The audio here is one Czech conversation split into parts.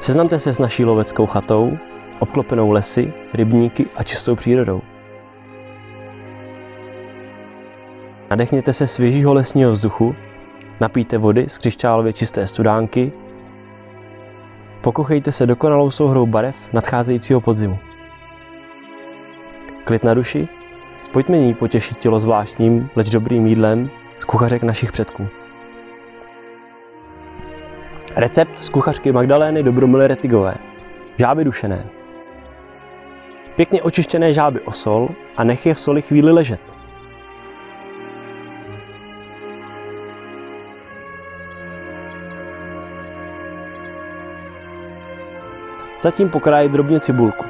Seznamte se s naší loveckou chatou, obklopenou lesy, rybníky a čistou přírodou. Nadechněte se svěžího lesního vzduchu, napijte vody z křišťálově čisté studánky, pokochejte se dokonalou souhrou barev nadcházejícího podzimu. Klid na duši, pojďme ní potěšit tělo zvláštním, leč dobrým jídlem z kuchařek našich předků. Recept z kuchařky Magdalény Dobromily Rettigové. Žáby dušené. Pěkně očištěné žáby osol a nech je v soli chvíli ležet. Zatím pokrájit drobně cibulku.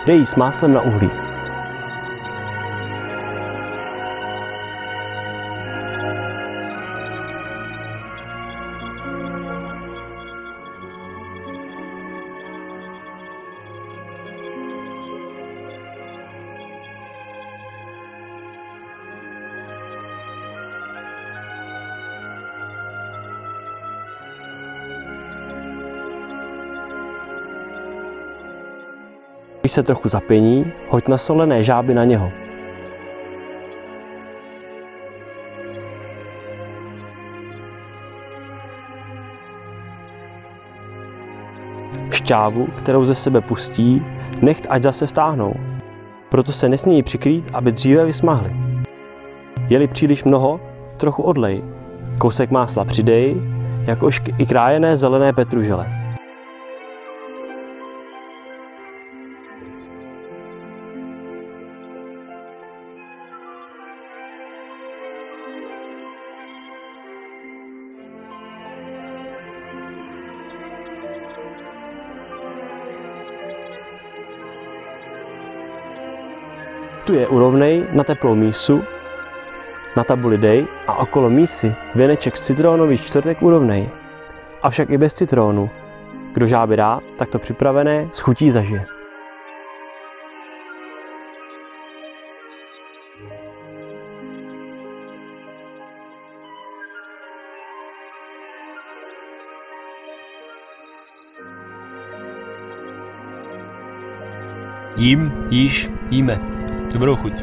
Dej s máslem na uhlí. Když se trochu zapění, hoď nasolené žáby na něho. Šťávu, kterou ze sebe pustí, nech ať zase vstáhnou. Proto se nesmějí přikrýt, aby dříve vysmahly. Je-li příliš mnoho, trochu odlej. Kousek másla přidej, jakož i krájené zelené petružele. Tu je urovnej na teplou mísu, na tabuli dej a okolo mísy věneček z citronových čtvrtek urovnej. Avšak i bez citrónu. Kdo žáby rád, tak to připravené s chutí zažije. Jím, jíš, jíme. Dobrou chuť.